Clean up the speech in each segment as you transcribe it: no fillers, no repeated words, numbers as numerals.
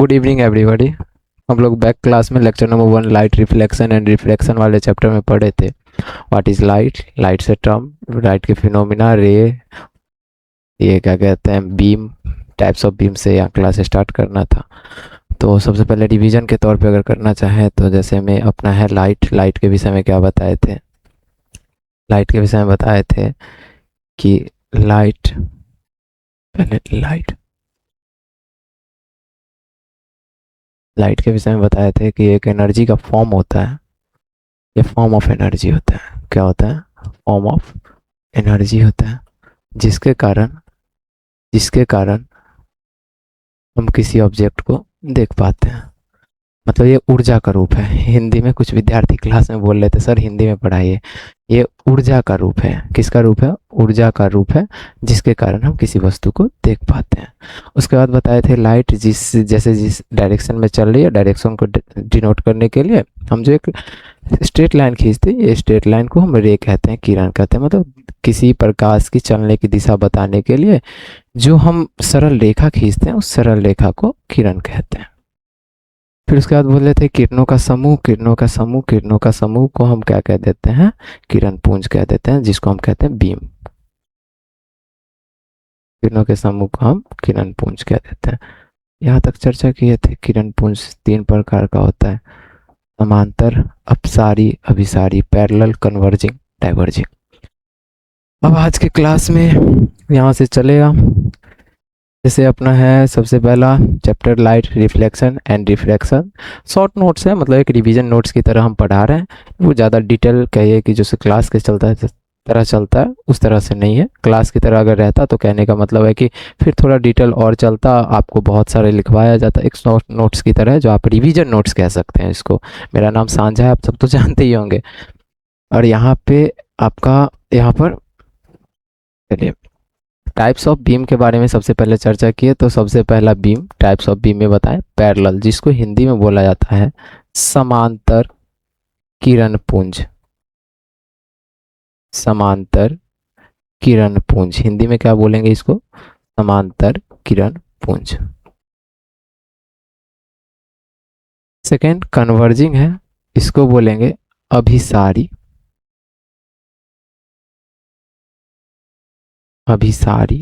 Good evening everybody. हम लोग back class में lecture number 1 light reflection and refraction वाले चैप्टर में पढ़े थे। व्हाट इज लाइट, लाइट से टर्म, लाइट के फिनोमिना, रे, ये क्या कहते हैं, बीम, टाइप्स ऑफ बीम से यहाँ क्लास स्टार्ट करना था। तो सबसे पहले रिवीजन के तौर पे अगर करना चाहें तो जैसे में अपना है लाइट। लाइट के विषय में क्या बताए थे? लाइट के विषय में बताए थे कि लाइट, पहले लाइट के विषय में बताए थे कि एक एनर्जी का फॉर्म होता है, ये फॉर्म ऑफ एनर्जी होता है। क्या होता है? फॉर्म ऑफ एनर्जी होता है, जिसके कारण हम किसी ऑब्जेक्ट को देख पाते हैं। मतलब ये ऊर्जा का रूप है। हिंदी में कुछ विद्यार्थी क्लास में बोल रहे थे, सर हिंदी में पढ़ाइए। ये ऊर्जा का रूप है। किसका रूप है? ऊर्जा का रूप है, जिसके कारण हम किसी वस्तु को देख पाते हैं। उसके बाद बताए थे लाइट जिस डायरेक्शन में चल रही है, डायरेक्शन को डिनोट करने के लिए हम जो एक स्ट्रेट लाइन खींचते हैं, ये स्ट्रेट लाइन को हम रे कहते हैं, किरण कहते हैं। मतलब किसी प्रकाश की चलने की दिशा बताने के लिए जो हम सरल रेखा खींचते हैं, उस सरल रेखा को किरण कहते हैं। फिर उसके बाद बोल रहे थे किरणों का समूह, किरणों का समूह को हम क्या कह देते हैं? किरण पुंज कह देते हैं, जिसको हम कहते हैं बीम। किरणों के समूह को हम किरण पुंज कह देते हैं। यहाँ तक चर्चा किए थे। किरण पुंज 3 प्रकार का होता है: समांतर, अपसारी, अभिसारी, पैरेलल, कन्वर्जिंग, डाइवर्जिंग। अब आज के क्लास में यहाँ से चलेगा। जैसे अपना है सबसे पहला chapter light reflection and refraction. Short notes है, मतलब एक रिवीजन नोट्स की तरह हम पढ़ा रहे हैं। वो ज़्यादा डिटेल कहिए कि जैसे क्लास के तरह चलता है, उस तरह से नहीं है। क्लास की तरह अगर रहता तो कहने का मतलब है कि फिर थोड़ा डिटेल और चलता, आपको बहुत सारे लिखवाया जाता। एक शॉर्ट नोट्स की तरह है, जो आप रिवीजन नोट्स कह सकते हैं इसको। मेरा नाम सांझा है, आप सब तो जानते ही होंगे। और यहाँ पे आपका, यहाँ पर चलिए टाइप्स ऑफ बीम के बारे में सबसे पहले चर्चा किए। तो सबसे पहला बीम, टाइप्स ऑफ बीम में बताएं पैरेलल, जिसको हिंदी में बोला जाता है समांतर किरण पुंज। समांतर किरण पुंज, हिंदी में क्या बोलेंगे इसको? समांतर किरण पुंज। सेकेंड कन्वर्जिंग है, इसको बोलेंगे अभिसारी। अभिसारी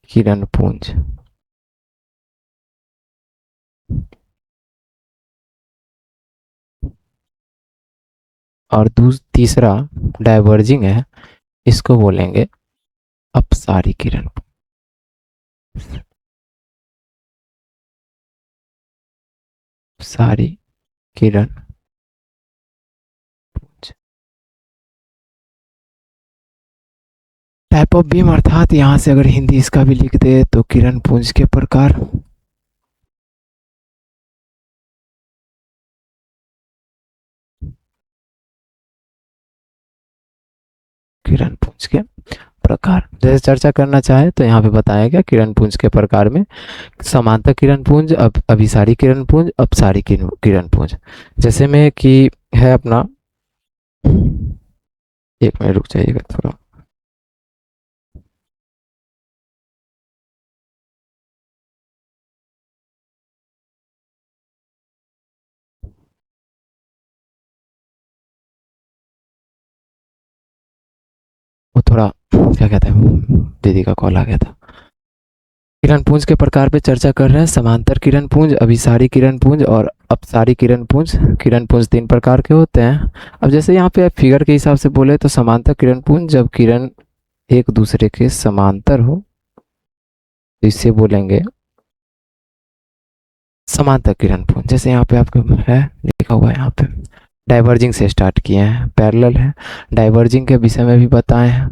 किरण पुंज। और तीसरा डाइवर्जिंग है, इसको बोलेंगे अपसारी किरण। सारी किरण पुंज। टाइप ऑफ बीम अर्थात यहाँ से अगर हिंदी इसका भी लिख दे तो किरण पुंज के प्रकार। किरण पुंज के प्रकार जैसे चर्चा करना चाहे तो यहाँ पे बताया गया किरण पुंज के प्रकार में समांतर किरण पुंज, अभिसारी किरण पुंज, अपसारी किरण पुंज। जैसे में कि है अपना, एक मिनट रुक जाइएगा थोड़ा। वो थोड़ा क्या कहते हैं, दीदी का कॉल आ गया था। किरण पुंज के प्रकार पे चर्चा कर रहे हैं। समांतर किरण पुंज, अभिसारी किरण पुंज और अपसारी किरण पुंज। किरण पुंज 3 प्रकार के होते हैं। अब जैसे यहाँ पे फिगर के हिसाब से बोले तो समांतर किरण पुंज, जब किरण एक दूसरे के समांतर हो तो इसे बोलेंगे समांतर किरण पुंज। जैसे यहाँ पे आपको है लिखा हुआ है, यहाँ पे डाइवर्जिंग से स्टार्ट किए हैं, पैरेलल है। डाइवर्जिंग के विषय में भी बताए हैं।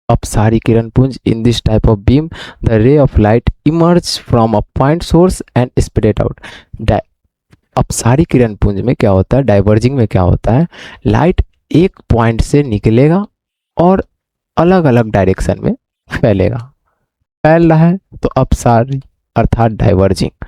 अपसारी किरण पुंज, in this type of beam the ray of light emerges from a point source and spread out। अपसारी किरण पुंज में क्या होता है, डाइवर्जिंग में क्या होता है, लाइट एक पॉइंट से निकलेगा और अलग अलग डायरेक्शन में फैलेगा। फैल रहा है तो अपसारी अर्थात डाइवर्जिंग।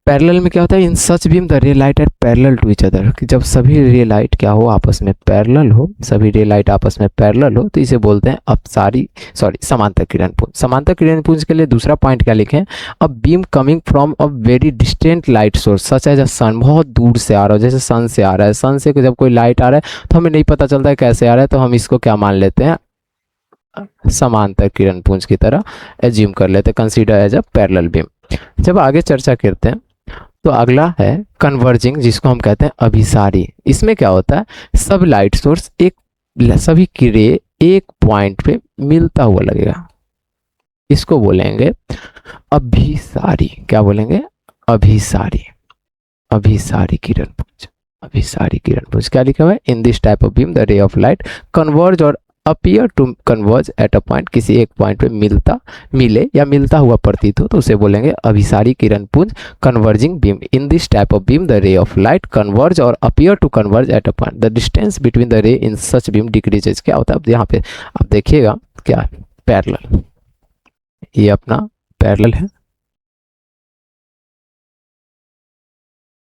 पैरेलल में क्या होता है, in such beam the ray light at parallel to each other, कि जब सभी रे लाइट क्या हो, आपस में पैरेलल हो, सभी रे लाइट आपस में पैरेलल हो, तो इसे बोलते हैं अपसारी सॉरी समांतर किरण पुंज। समांतर किरण पुंज के लिए दूसरा पॉइंट क्या लिखें, a beam coming from a very distant light source such as a sun, बहुत दूर से आ रहा हो, जैसे सन से आ रहा है, सन से जब कोई लाइट आ रहा है तो हमें नहीं पता चलता है कैसे आ रहा है, तो हम इसको क्या मान लेते हैं, समांतर किरण पुंज की तरह एज्यूम कर लेते हैं, consider as a parallel beam. जब आगे चर्चा करते हैं तो अगला है कन्वर्जिंग, जिसको हम कहते हैं अभिसारी। इसमें क्या होता है, सब लाइट सोर्स एक सभी किरे एक पॉइंट पे मिलता हुआ लगेगा, इसको बोलेंगे अभिसारी। क्या बोलेंगे, अभिसारी, अभिसारी किरण पुंज, अभिसारी किरण पुंज। क्या लिखा हुआ है, in this type of beam the ray of light converge और appear to converge at a point, किसी एक पॉइंट पे मिलता मिले या मिलता हुआ प्रतीत हो तो उसे बोलेंगे अभिसारी किरण पुंज, converging beam. In this type of beam the ray of light converge और appear to converge at a point, the distance between the ray in such beam decreases. क्या होता है, अब यहाँ पे आप देखिएगा क्या, पैरेलल, ये अपना पैरेलल है,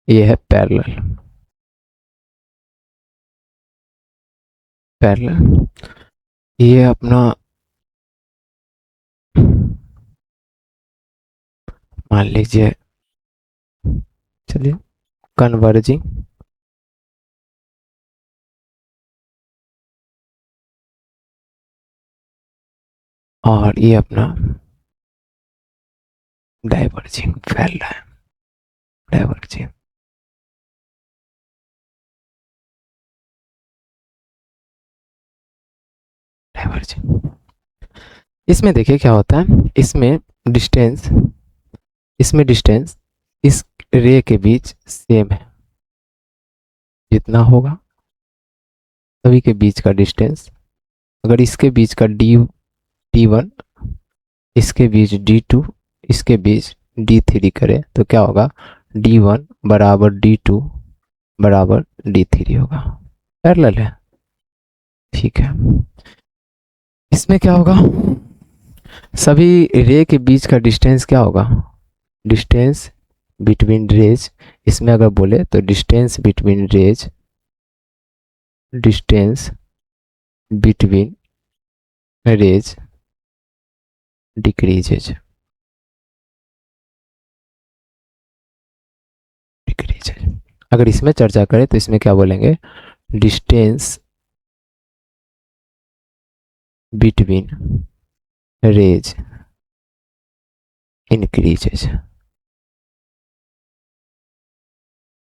ये है पैरेलल, पैरेलल, ये अपना मान लीजिए, चलिए कन्वर्जिंग, और ये अपना डाइवर्जिंग, फैल रहा है, डाइवर्जिंग, डाइवर्जिंग। इसमें देखिए क्या होता है, इसमें डिस्टेंस, इसमें डिस्टेंस इस रे के बीच सेम है, जितना होगा सभी के बीच का डिस्टेंस, अगर इसके बीच का डी वन, इसके बीच D2, इसके बीच D3 करें तो क्या होगा, D1 बराबर D2 बराबर D3 होगा, पैरेलल है, ठीक है। इसमें क्या होगा, सभी रे के बीच का डिस्टेंस क्या होगा, डिस्टेंस बिटवीन रेज, इसमें अगर बोले तो distance between rays, distance between rays decreases, decreases. अगर इसमें चर्चा करें तो इसमें क्या बोलेंगे, डिस्टेंस बिटवीन रेज इंक्रीजेज।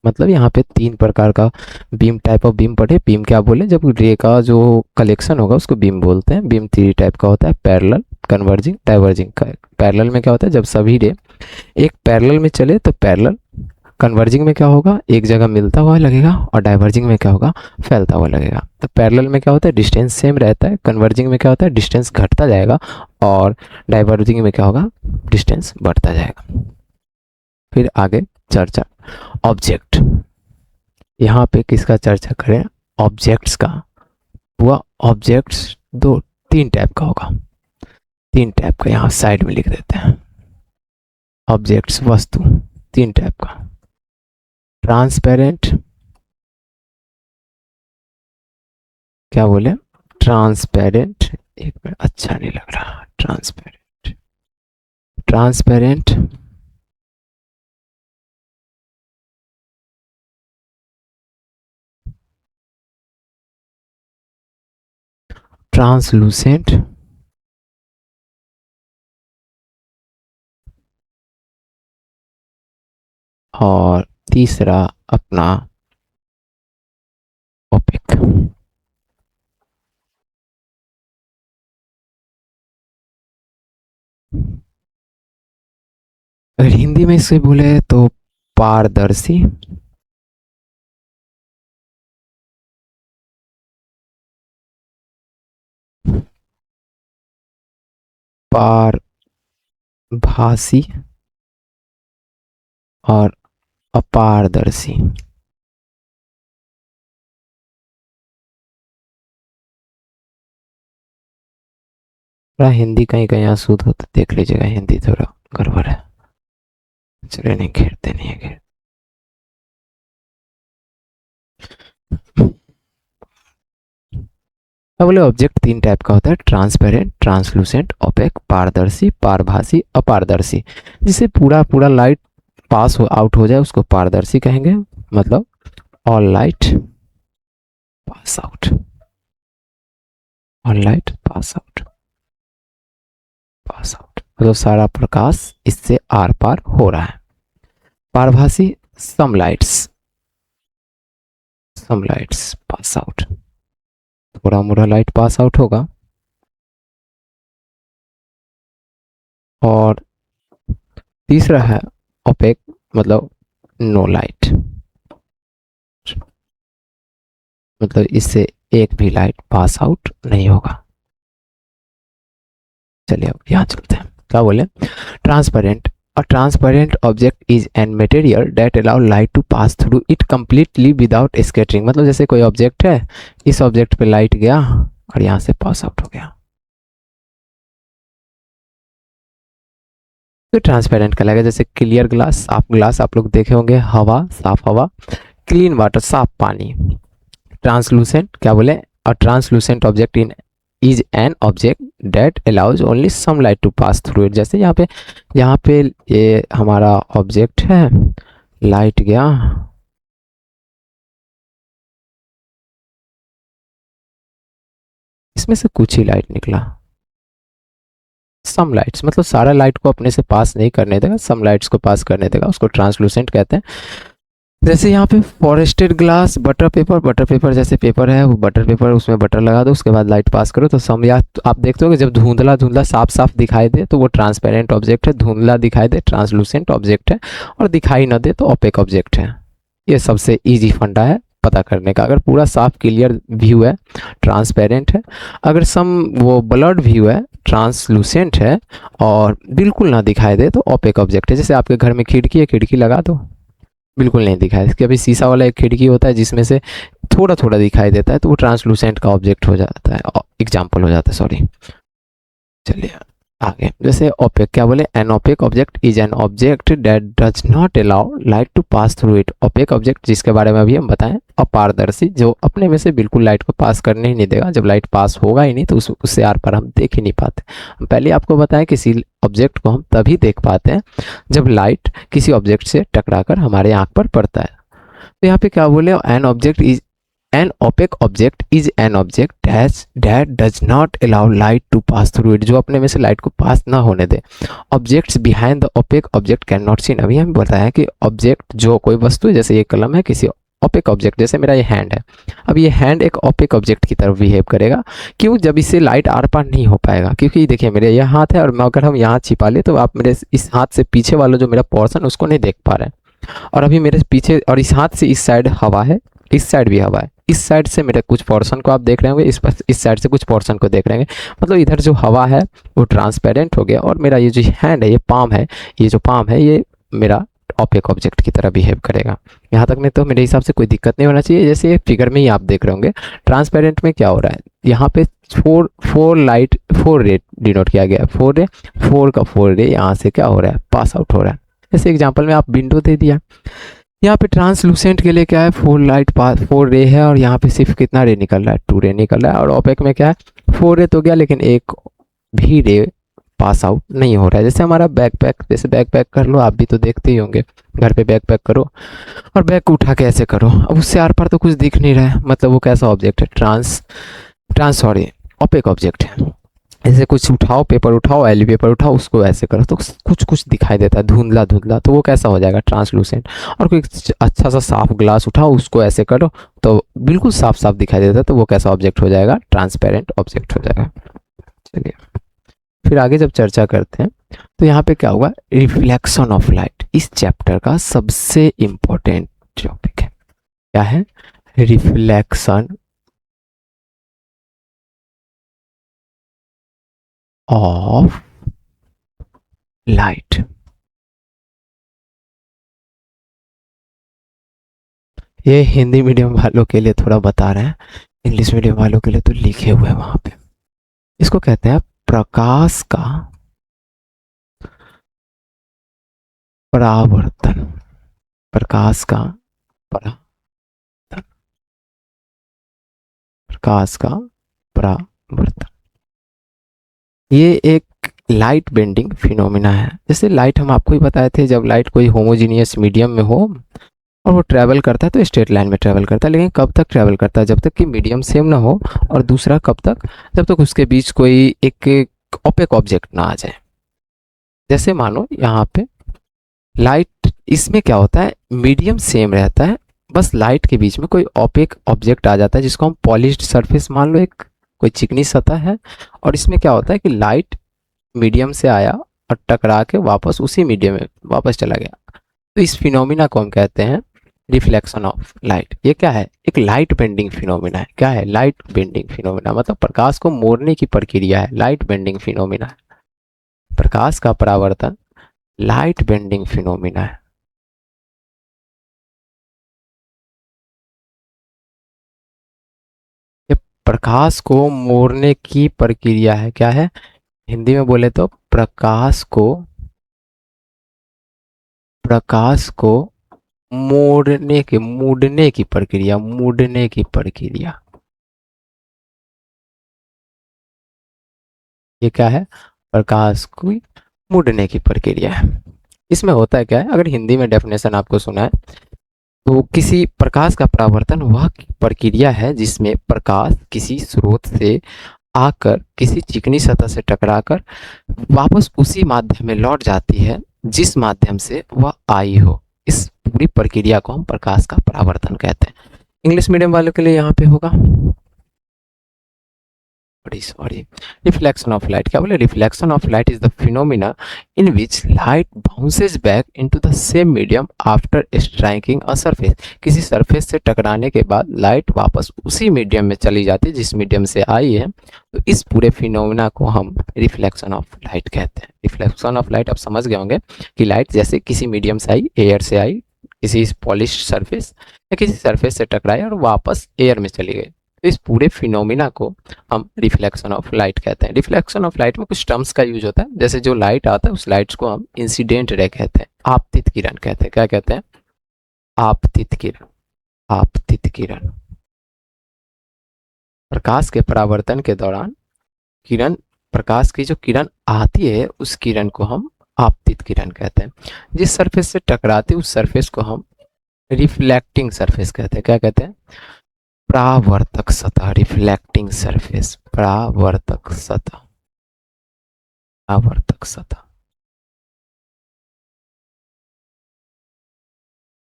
मतलब यहाँ पे तीन प्रकार का बीम, टाइप ऑफ बीम पढ़े, बीम क्या बोले, जब रे का जो कलेक्शन होगा उसको बीम बोलते हैं। बीम थ्री टाइप का होता है, पैरेलल, कन्वर्जिंग, डाइवर्जिंग का। पैरेलल में क्या होता है, जब सभी रे एक पैरेलल में चले तो पैरेलल, कन्वर्जिंग में क्या होगा, एक जगह मिलता हुआ लगेगा, और डाइवर्जिंग में क्या होगा, फैलता हुआ लगेगा। तो पैरेलल में क्या होता है, डिस्टेंस सेम रहता है, कन्वर्जिंग में क्या होता है, डिस्टेंस घटता जाएगा, और डाइवर्जिंग में क्या होगा, डिस्टेंस बढ़ता जाएगा। फिर आगे चर्चा, ऑब्जेक्ट, यहाँ पे किसका चर्चा करें, ऑब्जेक्ट्स का। हुआ ऑब्जेक्ट्स दो तीन टाइप का होगा, तीन टाइप का यहाँ साइड में लिख देते हैं। ऑब्जेक्ट्स वस्तु तीन टाइप का, ट्रांसपेरेंट, क्या बोले, ट्रांसपेरेंट, एक मिनट अच्छा नहीं लग रहा, ट्रांसपेरेंट, ट्रांसपेरेंट, ट्रांसलूसेंट, और तीसरा अपना ओपेक। अगर हिंदी में इसे बोले तो पारदर्शी, पारभासी, और अपारदर्शी। थोड़ा हिंदी कहीं कहीं अशुद्ध हो तो देख लीजिएगा, हिंदी थोड़ा गड़बड़ है। चलिए नहीं, घेरते नहीं है, घेर। अब बोले ऑब्जेक्ट तीन टाइप का होता है, ट्रांसपेरेंट, ट्रांसलूसेंट, ओपेक, पारदर्शी, पारभासी, अपारदर्शी। जिसे पूरा पूरा लाइट पास हो आउट हो जाए उसको पारदर्शी कहेंगे, मतलब all light pass out, all light pass out, pass out मतलब सारा प्रकाश इससे आर पार हो रहा है। पारभासी, सम लाइट्स पास आउट, थोड़ा मोड़ा लाइट पास आउट होगा। और तीसरा है ओपेक, मतलब नो लाइट, मतलब इससे एक भी लाइट पास आउट नहीं होगा। चलिए अब यहाँ चलते हैं, क्या बोले, transparent. A transparent object is an material that allow light to pass through it completely without scattering। मतलब जैसे कोई ऑब्जेक्ट है, इस ऑब्जेक्ट पे लाइट गया और यहाँ से पास आउट हो गया, तो ट्रांसपेरेंट कहलाएगा। जैसे क्लियर ग्लास, आप ग्लास आप लोग देखे होंगे, हवा, साफ हवा, क्लीन वाटर, साफ पानी। ट्रांसलूसेंट क्या बोले, a translucent object in is an object that allows only some light to pass through it. जैसे यहाँ पे ये हमारा ऑब्जेक्ट है, लाइट गया, इसमें से कुछ ही लाइट निकला, सम लाइट्स, मतलब सारा लाइट को अपने से पास नहीं करने देगा, सम लाइट्स को पास करने देगा, उसको ट्रांसलूसेंट कहते हैं। जैसे यहाँ पे forested glass, butter paper, butter paper जैसे पेपर है वो बटर पेपर, उसमें बटर लगा दो, उसके बाद लाइट पास करो तो सम, या तो आप देखते हो कि जब धुंधला धुंधला साफ साफ दिखाई दे तो वो ट्रांसपेरेंट ऑब्जेक्ट है, धुंधला दिखाई दे ट्रांसलूसेंट ऑब्जेक्ट है, और दिखाई न दे तो ओपेक ऑब्जेक्ट है। ये सबसे ईजी फंडा है पता करने का। अगर पूरा साफ क्लियर व्यू है ट्रांसपेरेंट है, अगर सम वो ब्लड व्यू है ट्रांसलूसेंट है, और बिल्कुल ना दिखाई दे तो ओपेक ऑब्जेक्ट है। जैसे आपके घर में खिड़की है, खिड़की लगा दो, बिल्कुल नहीं दिखाई, इसके अभी शीशा वाला एक खिड़की होता है जिसमें से थोड़ा थोड़ा दिखाई देता है, तो वो ट्रांसलूसेंट का ऑब्जेक्ट हो जाता है, एग्जाम्पल हो जाता है, सॉरी। चलिए आगे, जैसे ओपेक क्या बोले, an opaque object is an object that does not allow light to pass through it. Opaque object जिसके बारे में अभी हम बताएं, अपारदर्शी, जो अपने में से बिल्कुल लाइट को पास करने ही नहीं देगा, जब लाइट पास होगा ही नहीं तो उससे आर पार हम देख ही नहीं पाते। हम पहले आपको बताएं किसी ऑब्जेक्ट को हम तभी देख पाते हैं जब लाइट किसी ऑब्जेक्ट से टकराकर हमारे आंख पर पड़ता है। तो यहाँ पे क्या बोले, an object is an opaque object is an object that does not allow light to pass through it, जो अपने में से लाइट को पास ना होने दे। Objects behind the opaque object can not seen. अभी हमें बताया कि ऑब्जेक्ट जो कोई वस्तु है, जैसे ये कलम है, किसी ओपेक ऑब्जेक्ट, जैसे मेरा ये हैंड है, अब ये हैंड एक ओपेक ऑब्जेक्ट की तरफ बिहेव करेगा। क्यों, जब इससे लाइट आर पार नहीं हो पाएगा, क्योंकि देखिए मेरे ये हाथ है और मैं अगर हम यहाँ छिपा ले तो आप मेरे इस हाथ से पीछे वाला जो मेरा पोर्शन उसको नहीं देख पा रहे हैं, और अभी मेरे पीछे और इस हाथ से इस साइड हवा है, इस साइड भी हवा है, इस साइड से मेरे कुछ पोर्शन को आप देख रहे होंगे, इस साइड से कुछ पोर्शन को देख रहे होंगे, मतलब इधर जो हवा है वो ट्रांसपेरेंट हो गया, और मेरा ये जो हैंड है, ये पाम है, ये जो पाम है ये मेरा ऑपेक ऑब्जेक्ट की तरह बिहेव करेगा। यहाँ तक में तो मेरे हिसाब से कोई दिक्कत नहीं होना चाहिए। जैसे फिगर में ही आप देख रहे होंगे, ट्रांसपेरेंट में क्या हो रहा है, यहाँ पे फोर रे डिनोट किया गया है, फोर रे यहाँ से क्या हो रहा है, पास आउट हो रहा है। जैसे एग्जाम्पल में आप विंडो दे दिया, यहाँ पे ट्रांसलूसेंट के लिए क्या है, फोर रे है, और यहाँ पे सिर्फ कितना रे निकल रहा है, 2 रे निकल रहा है, और ओपेक में क्या है, 4 रे तो गया लेकिन एक भी रे पास आउट नहीं हो रहा है। जैसे हमारा बैकपैक, जैसे बैकपैक कर लो, आप भी तो देखते ही होंगे, घर पे बैकपैक करो और बैग को उठा के ऐसे करो, अब उससे आर पार तो कुछ दिख नहीं रहा है, मतलब वो कैसा ऑब्जेक्ट है, सॉरी ओपेक ऑब्जेक्ट है। ऐसे कुछ उठाओ, पेपर उठाओ, एली पेपर उठाओ, उसको ऐसे करो तो कुछ कुछ दिखाई देता है, धुंधला धुंधला, तो वो कैसा हो जाएगा, ट्रांसलूसेंट। और कोई अच्छा सा साफ ग्लास उठाओ, उसको ऐसे करो तो बिल्कुल साफ साफ दिखाई देता है, तो वो कैसा ऑब्जेक्ट हो जाएगा, ट्रांसपेरेंट ऑब्जेक्ट हो जाएगा। चलिए फिर आगे जब चर्चा करते हैं तो यहाँ पे क्या हुआ, रिफ्लेक्शन ऑफ लाइट इस चैप्टर का सबसे इंपॉर्टेंट टॉपिक है। क्या है, रिफ्लेक्शन ऑफ लाइट। ये हिंदी मीडियम वालों के लिए थोड़ा बता रहे हैं, इंग्लिश मीडियम वालों के लिए तो लिखे हुए हैं वहां पे। इसको कहते हैं प्रकाश का परावर्तन, प्रकाश का परावर्तन, प्रकाश का परावर्तन, ये एक लाइट बेंडिंग फिनोमिना है। जैसे लाइट हम आपको ही बताए थे, जब लाइट कोई होमोजीनियस मीडियम में हो और वो ट्रैवल करता है तो स्ट्रेट लाइन में ट्रैवल करता है, लेकिन कब तक ट्रैवल करता है, जब तक कि मीडियम सेम ना हो, और दूसरा कब तक, जब तक उसके बीच कोई एक ओपेक ऑब्जेक्ट ना आ जाए। जैसे मानो यहाँ पे लाइट, इसमें क्या होता है, मीडियम सेम रहता है, बस लाइट के बीच में कोई ओपेक ऑब्जेक्ट आ जाता है जिसको हम पॉलिश्ड सरफेस मान लो, एक कोई चिकनी सतह है, और इसमें क्या होता है कि लाइट मीडियम से आया और टकरा के वापस उसी मीडियम में वापस चला गया, तो इस फिनोमिना को हम कहते हैं रिफ्लेक्शन ऑफ लाइट। ये क्या है, एक लाइट बेंडिंग फिनोमिना है। क्या है, लाइट बेंडिंग फिनोमिना, मतलब प्रकाश को मोड़ने की प्रक्रिया है, लाइट बेंडिंग फिनोमिना है। प्रकाश का परावर्तन लाइट बेंडिंग फिनोमिना है। ये प्रकाश को मोड़ने की प्रक्रिया है। क्या है, हिंदी में बोले तो प्रकाश को मूडने की प्रक्रिया, मूडने की प्रक्रिया, ये क्या है, प्रकाश को मूडने की प्रक्रिया है। इसमें होता है क्या है, अगर हिंदी में डेफिनेशन आपको सुना है, तो किसी प्रकाश का परावर्तन वह प्रक्रिया है जिसमें प्रकाश किसी स्रोत से आकर किसी चिकनी सतह से टकराकर वापस उसी माध्यम में लौट जाती है जिस माध्यम से वह आई हो। इस पूरी प्रक्रिया को हम प्रकाश का परावर्तन कहते हैं। इंग्लिश मीडियम वालों के लिए यहाँ पे होगा, सॉरी, रिफ्लेक्शन ऑफ लाइट। क्या बोले, reflection of light is the phenomena in which light bounces back into the same medium after striking a surface. किसी सरफेस से टकराने के बाद लाइट वापस उसी मीडियम में चली जाती है जिस मीडियम से आई है, तो इस पूरे फिनोमिना को हम रिफ्लेक्शन ऑफ लाइट कहते हैं। रिफ्लेक्शन ऑफ लाइट आप समझ गए होंगे कि लाइट जैसे किसी मीडियम से आई, एयर से आई, किसी पॉलिश सरफेस या किसी सरफेस से टकराई और वापस एयर में चली गई, तो इस पूरे फिनोमिना को हम रिफ्लेक्शन ऑफ लाइट कहते हैं। रिफ्लेक्शन ऑफ लाइट में कुछ टर्म्स का यूज होता है, जैसे जो लाइट आता है उस लाइट्स को हम इंसिडेंट रे कहते हैं, आपतित किरण कहते हैं। क्या कहते हैं, आपतित किरण, आपतित किरण। प्रकाश के परावर्तन के दौरान किरण, प्रकाश की जो किरण आती है उस किरण को हम आपतित किरण कहते हैं। जिस सरफेस से टकराती है उस सरफेस को हम रिफ्लेक्टिंग सरफेस कहते हैं। क्या कहते हैं, परावर्तक सतह, रिफ्लेक्टिंग सरफेस, परावर्तक सतह, परावर्तक सतह।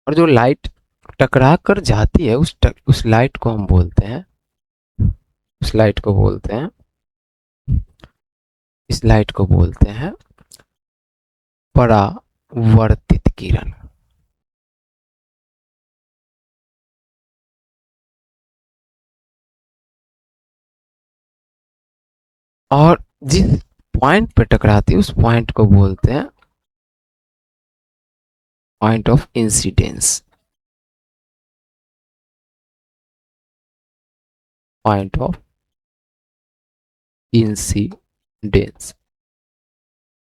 और जो लाइट टकरा कर जाती है उस लाइट को हम बोलते हैं, उस लाइट को बोलते हैं, इस लाइट को बोलते हैं परावर्तित किरण। और जिस पॉइंट पे टकराती है उस पॉइंट को बोलते हैं point of incidence, point of incidence,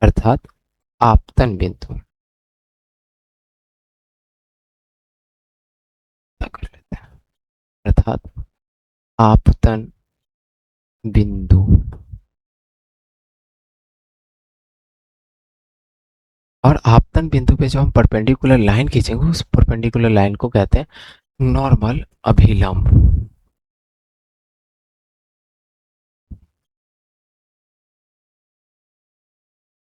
अर्थात आपतन बिंदु। कर लेते हैं, अर्थात आपतन बिंदु। और आपतन बिंदु पे जो हम परपेंडिकुलर लाइन खींचेंगे उस परपेंडिकुलर लाइन को कहते हैं नॉर्मल अभिलंब।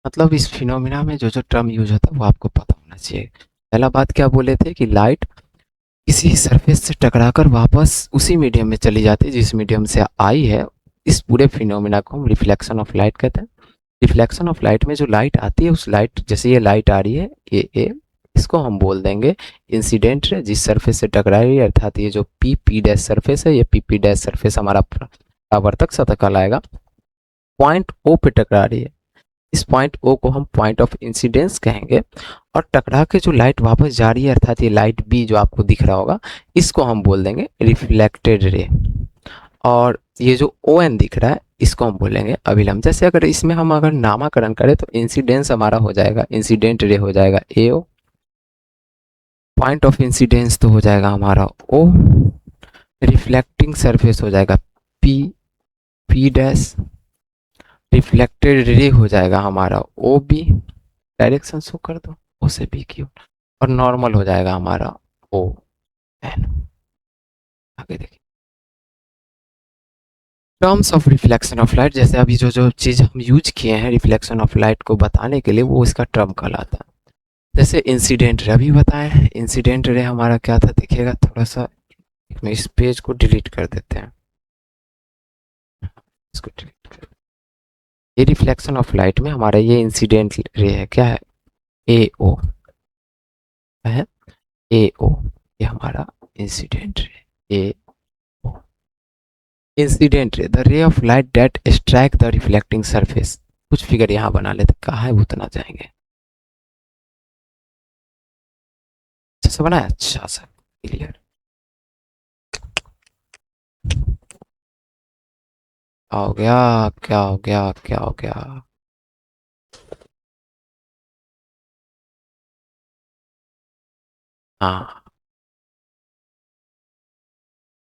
मतलब इस फिनोमिना में जो जो टर्म यूज होता है वो आपको पता होना चाहिए। पहला बात क्या बोले थे कि लाइट किसी सरफेस से टकराकर वापस उसी मीडियम में चली जाती है जिस मीडियम से आई है। इस पूरे फिनोमिना को हम रिफ्लेक्शन ऑफ लाइट कहते हैं। रिफ्लेक्शन ऑफ लाइट में जो लाइट आती है उस लाइट, जैसे ये लाइट आ रही है ए, इसको हम बोल देंगे इंसिडेंट रे, जिस सरफेस से टकरा रही है, अर्थात ये जो पी डैश सरफेस है, ये पी डैश सरफेस हमारा परावर्तक सतह कहलाएगा। पॉइंट ओ पे टकरा रही है, इस पॉइंट ओ को हम पॉइंट ऑफ इंसिडेंस कहेंगे। और टकरा के जो लाइट वापस जा रही है, अर्थात ये लाइट बी जो आपको दिख रहा होगा, इसको हम बोल देंगे रिफ्लेक्टेड रे। और ये जो ओ एन दिख रहा है इसको हम बोलेंगे अभिलंब। जैसे अगर इसमें हम अगर नामकरण करें तो इंसिडेंस हमारा हो जाएगा, इंसिडेंट रे हो जाएगा ए ओ, पॉइंट ऑफ इंसिडेंस तो हो जाएगा हमारा ओ, रिफ्लेक्टिंग सरफेस हो जाएगा P, P dash, reflected ray हो जाएगा हमारा ओ बी, डायरेक्शन शो कर दो ओ से बी की ओर, और नॉर्मल हो जाएगा हमारा ओ एन। आगे देखिए terms of reflection of light, जैसे अभी जो जो चीज़ हम यूज किए हैं रिफ्लेक्शन ऑफ लाइट को बताने के लिए वो इसका टर्म कहलाता है। जैसे इंसिडेंट रे अभी बताए हैं, इंसिडेंट रे हमारा क्या था देखिएगा थोड़ा सा, इस पेज को डिलीट कर देते हैं, इसको डिलीट कर, ये रिफ्लेक्शन ऑफ लाइट में हमारा ये इंसिडेंट रे है, क्या है ए ओ है, ए ओ, ये हमारा incident ray A O. Incident ray the ray of light that strike the reflecting surface, कुछ फिगर यहाँ बना लेते, कहाँ है उतना जाएंगे, अच्छा से बनाया, अच्छा सा क्लियर, क्या हो गया, क्या हो गया, क्या हो गया, हाँ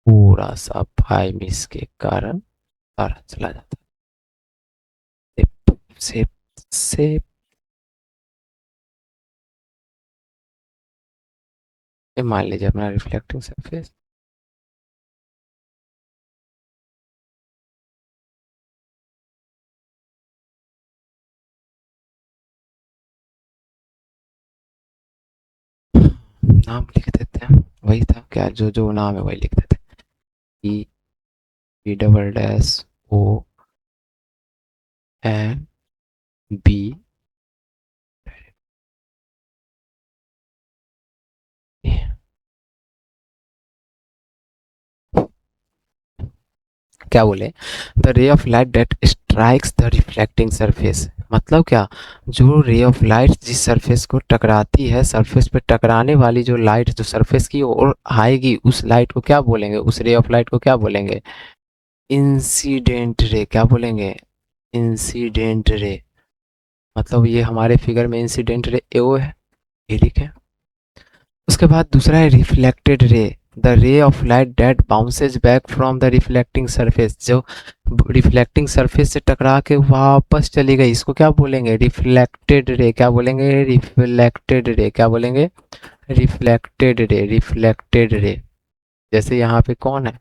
पूरा सा भाई मिस के कारण सारा चला जाता है, से से मान लीजिए अपना रिफ्लेक्टिंग सरफेस, नाम लिख देते हैं, वही था क्या, जो जो नाम है वही लिख देते हैं, E B double dash O N B, क्या बोले, the ray of light that strikes the reflecting surface, मतलब क्या, जो रे ऑफ लाइट जिस सरफेस को टकराती है, सरफेस पे टकराने वाली जो लाइट जो सरफेस की ओर आएगी उस लाइट को क्या बोलेंगे, उस रे ऑफ लाइट को क्या बोलेंगे, इंसिडेंट रे, क्या बोलेंगे, इंसिडेंट रे, मतलब ये हमारे फिगर में इंसिडेंट रे एओ है, ये ठीक है। उसके बाद दूसरा है reflected ray, the ray of light that bounces back from the reflecting surface, जो रिफ्लेक्टिंग सरफेस से टकरा के वापस चली गई, इसको क्या बोलेंगे, रिफ्लेक्टेड रे, क्या बोलेंगे, रिफ्लेक्टेड रे, क्या बोलेंगे, रिफ्लेक्टेड रे, रिफ्लेक्टेड रे। जैसे यहाँ पे कौन है,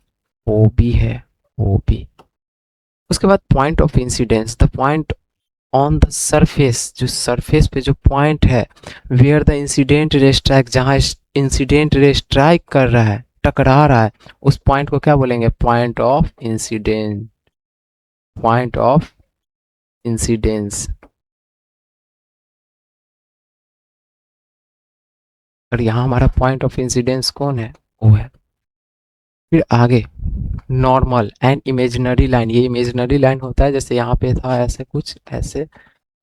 ओ बी है, ओ बी। उसके बाद point of incidence, the point on the surface, जो सरफेस पे जो पॉइंट है, where the incident ray strike, जहाँ इंसिडेंट रे स्ट्राइक कर रहा है, टकरा रहा है, उस पॉइंट को क्या बोलेंगे, point of incident, point of incidence. और यहाँ हमारा पॉइंट ऑफ इंसिडेंस कौन है, वो है। फिर आगे नॉर्मल एंड इमेजिनरी लाइन, ये इमेजिनरी लाइन होता है, जैसे यहाँ पे था ऐसे कुछ ऐसे,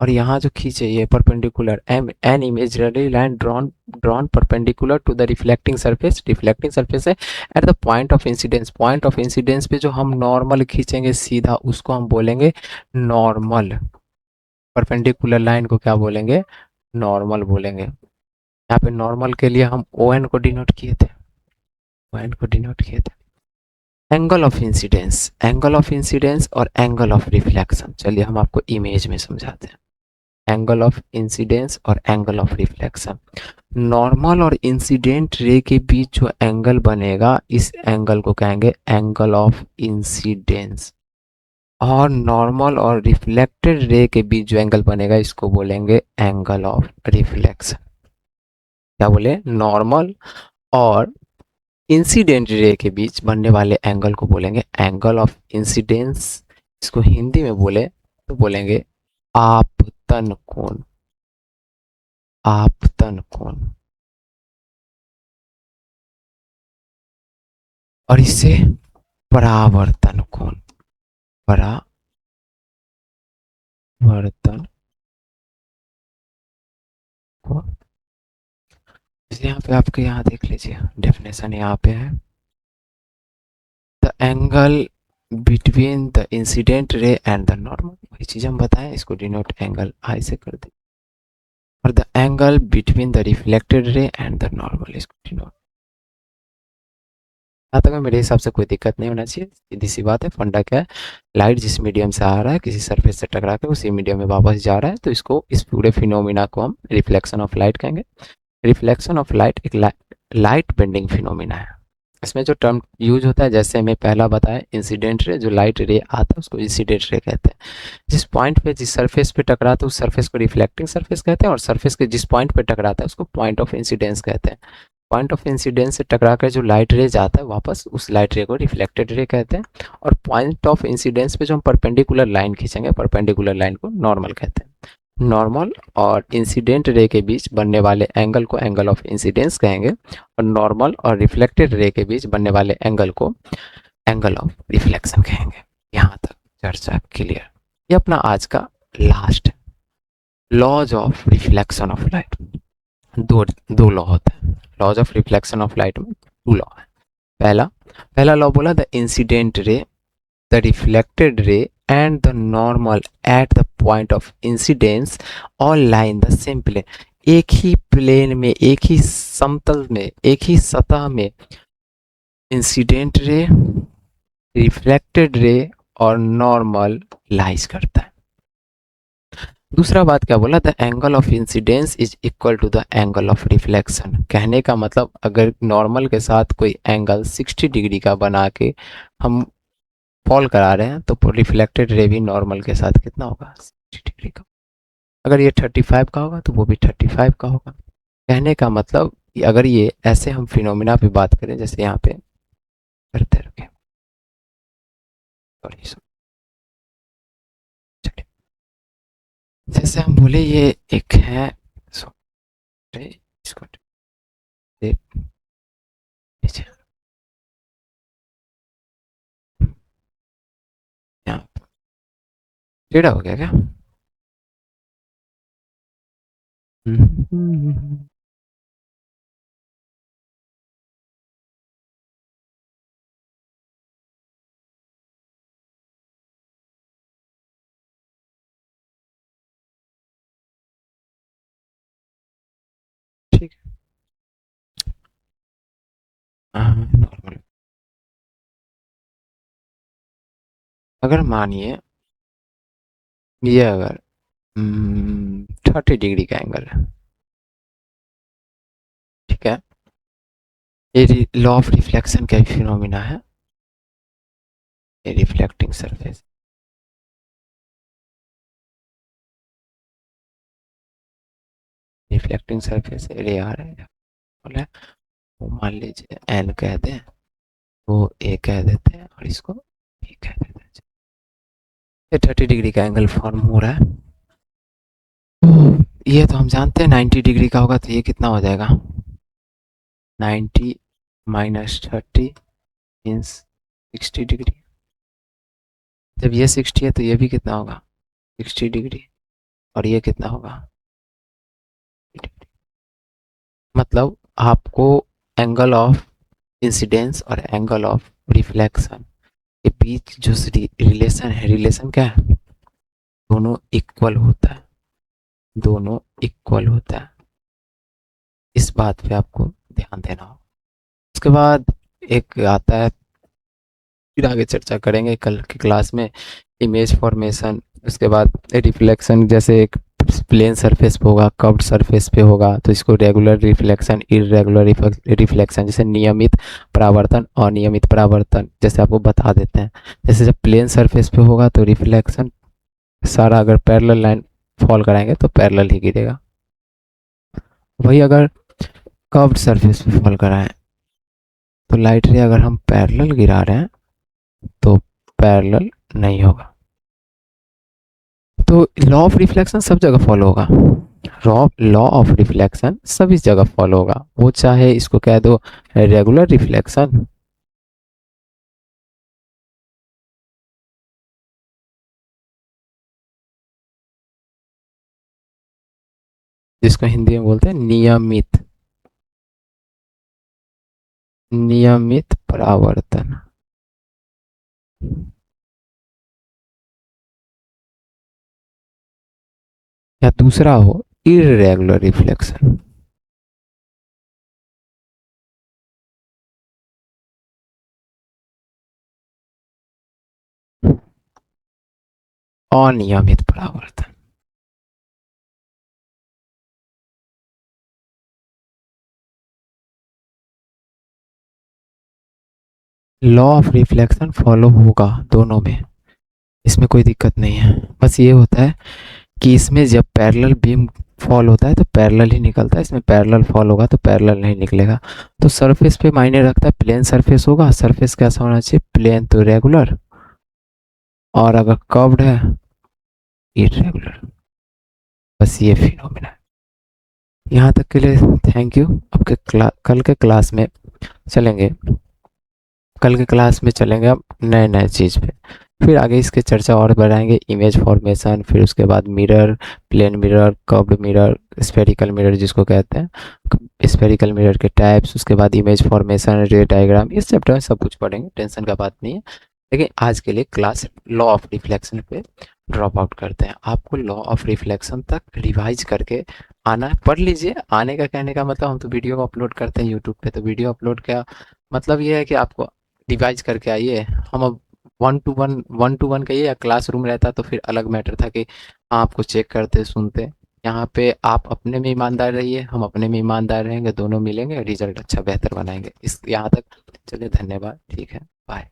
और यहाँ जो खींचे ये perpendicular, an imaginary line drawn, drawn perpendicular to the reflecting surface, reflecting surface है at the point of incidence, point of incidence पे जो हम नॉर्मल खींचेंगे सीधा उसको हम बोलेंगे नॉर्मल, परपेंडिकुलर लाइन को क्या बोलेंगे, नॉर्मल बोलेंगे। यहाँ पे नॉर्मल के लिए हम ओ एन को डिनोट किए थे, ओ एन को डिनोट किए थे। Angle of incidence, angle of incidence और एंगल ऑफ रिफ्लेक्शन, चलिए हम आपको इमेज में समझाते हैं, एंगल ऑफ इंसिडेंस और एंगल ऑफ रिफ्लेक्शन। नॉर्मल और इंसिडेंट रे के बीच जो एंगल बनेगा इस एंगल को कहेंगे एंगल ऑफ इंसिडेंस, और नॉर्मल और रिफ्लेक्टेड रे के बीच जो एंगल बनेगा इसको बोलेंगे एंगल ऑफ रिफ्लेक्शन। क्या बोले, नॉर्मल और इंसिडेंट रे के बीच बनने वाले एंगल को बोलेंगे एंगल ऑफ इंसिडेंस, इसको हिंदी में बोले तो बोलेंगे आपतन कोण, आपतन कोण। और इससे परावर्तन कोण, परावर्तन कोण। जैसे यहाँ पे आपके यहाँ देख लीजिए डेफिनेशन यहाँ पे है, the angle between the incident रे एंड द नॉर्मल, वही चीज हम बताएं, इसको डिनोट एंगल आई से कर दे, और the angle between the reflected ray and the normal स्क्रूटिनोड। यहाँ तक में मेरे हिसाब से कोई दिक्कत नहीं होना चाहिए, सीधी सी बात है। फंडा क्या है, लाइट जिस मीडियम से आ रहा है किसी सरफेस से टकरा के उसी मीडियम में वापस जा रहा है, तो इसको, इस पूरे फिनोमिना को हम रिफ्लेक्शन ऑफ लाइट कहेंगे। रिफ्लेक्शन ऑफ लाइट एक लाइट बेंडिंग फिनोमिना है। इसमें जो टर्म यूज होता है, जैसे मैं पहला बताया, इंसिडेंट रे, जो लाइट रे आता है उसको इंसिडेंट रे कहते हैं। जिस पॉइंट पे, जिस सरफेस पे टकराता है उस सरफेस को रिफ्लेक्टिंग सरफेस कहते हैं, और सरफेस के जिस पॉइंट पे टकराता है उसको पॉइंट ऑफ इंसिडेंस कहते हैं। पॉइंट ऑफ इंसिडेंस से टकरा कर जो लाइट रे जाता है वापस, उस लाइट रे को रिफ्लेक्टेड रे कहते हैं। और पॉइंट ऑफ इंसिडेंस पे जो हम परपेंडिकुलर लाइन खींचेंगे, परपेंडिकुलर लाइन को नॉर्मल कहते हैं। नॉर्मल और इंसिडेंट रे के बीच बनने वाले एंगल को एंगल ऑफ इंसिडेंस कहेंगे, और नॉर्मल और रिफ्लेक्टेड रे के बीच बनने वाले एंगल को एंगल ऑफ रिफ्लेक्शन कहेंगे। यहाँ तक चर्चा क्लियर। ये अपना आज का last laws of reflection of light. दो दो लॉ होते हैं laws of reflection of light में, टू लॉ है। पहला पहला लॉ बोला, the incident ray, the reflected ray and the normal at the point of incidence all lie in the same plane. एक ही प्लेन में, एक ही समतल में, एक ही सतह में इंसिडेंट रे, रिफ्लेक्टेड रे और नॉर्मल लाइज करता है। दूसरा बात क्या बोला, the angle of incidence is equal to the angle of reflection. कहने का मतलब, अगर नॉर्मल के साथ कोई एंगल 60 डिग्री का बना के हम फॉल करा रहे हैं, तो रिफ्लेक्टेड रे भी नॉर्मल के साथ कितना होगा, 60 डिग्री का। अगर ये 35 का होगा तो वो भी 35 का होगा। कहने का मतलब, अगर ये ऐसे हम फिनोमिना पे बात करें, जैसे यहाँ पे करते रखें, सॉरी, जैसे हम बोले ये एक है, इसको यहाँ टेढ़ा हो गया क्या? ठीक है, हाँ नॉर्मल। अगर मानिए ये अगर 30 डिग्री का एंगल है, ठीक है, ये लॉ ऑफ रिफ्लेक्शन का फिनोमिना है, ये reflecting surface, reflecting surface area आ रहा है, बोले वो मान लीजिए एन कह दें, तो ए कह देते हैं और इसको बी कह देते हैं। ये 30 डिग्री का एंगल फॉर्म हो रहा है, तो ये तो हम जानते हैं 90 डिग्री का होगा, तो ये कितना हो जाएगा, 90 माइनस 30 मीन्स 60 डिग्री। जब ये 60 है तो ये भी कितना होगा, 60 डिग्री, और ये कितना होगा, मतलब आपको एंगल ऑफ इंसिडेंस और एंगल ऑफ रिफ्लेक्शन के बीच जो रिलेशन है, रिलेशन क्या है, दोनों इक्वल होता है, दोनों इक्वल होता है। इस बात पे आपको ध्यान देना होगा। उसके बाद एक आता है, फिर आगे चर्चा करेंगे कल की क्लास में, इमेज फॉर्मेशन। उसके बाद रिफ्लेक्शन, जैसे एक प्लेन सरफेस पे होगा, कर्व्ड सरफेस पे होगा, तो इसको रेगुलर रिफ्लेक्शन, इरेगुलर रिफ्लेक्शन, जैसे नियमित परावर्तन, अनियमित परावर्तन, जैसे आपको बता देते हैं। जैसे जब प्लेन सरफेस पे होगा तो रिफ्लेक्शन सारा, अगर पैरेलल लाइन फॉल कराएंगे तो पैरेलल ही गिरेगा। वही अगर कर्व्ड सरफेस पे फॉल कराएं, तो लाइट रे अगर हम पैरेलल गिरा रहे हैं तो पैरेलल नहीं होगा। तो लॉ ऑफ रिफ्लेक्शन सब जगह फॉलो होगा, लॉ ऑफ रिफ्लेक्शन सभी जगह फॉलो होगा, वो चाहे इसको कह दो रेगुलर रिफ्लेक्शन, जिसको हिंदी में बोलते हैं नियमित, नियमित परावर्तन, या दूसरा हो इरेगुलर रिफ्लेक्शन। अनियमित परावर्तन। लॉ ऑफ रिफ्लेक्शन फॉलो होगा दोनों में, इसमें कोई दिक्कत नहीं है। बस ये होता है कि इसमें जब पैरेलल बीम फॉल होता है तो पैरेलल ही निकलता है, इसमें पैरेलल फॉल होगा तो पैरेलल नहीं निकलेगा। तो सरफेस पे मायने रखता है, प्लेन सरफेस होगा, सरफेस कैसा होना चाहिए, प्लेन तो रेगुलर, और अगर कर्व्ड है इरेगुलर। बस ये फिनोमेना है। यहाँ तक के लिए थैंक यू। आपके कल के क्लास में चलेंगे, कल के क्लास में चलेंगे अब नए नए चीज़ पे, फिर आगे इसके चर्चा और बढ़ाएंगे। इमेज फॉर्मेशन, फिर उसके बाद mirror, plane mirror, curved mirror, spherical mirror जिसको कहते हैं, स्फेरिकल मिरर के टाइप्स, उसके बाद इमेज फॉर्मेशन, रे डायग्राम, इस चैप्टर में सब कुछ पढ़ेंगे, टेंशन का बात नहीं है। लेकिन आज के लिए क्लास लॉ ऑफ रिफ्लेक्शन पे ड्रॉप आउट करते हैं। आपको लॉ ऑफ रिफ्लेक्शन तक रिवाइज करके आना है, पढ़ लीजिए। आने का कहने का मतलब, हम तो वीडियो अपलोड करते हैं यूट्यूब पे, तो वीडियो अपलोड का मतलब ये है कि आपको रिवाइज करके आइए। हम अब वन टू वन कहिए या क्लासरूम रहता तो फिर अलग मैटर था कि हाँ आपको चेक करते सुनते। यहाँ पे आप अपने में ईमानदार रहिए, हम अपने में ईमानदार रहेंगे, दोनों मिलेंगे, रिजल्ट अच्छा बेहतर बनाएंगे। इस यहाँ तक चलिए, धन्यवाद, ठीक है, बाय।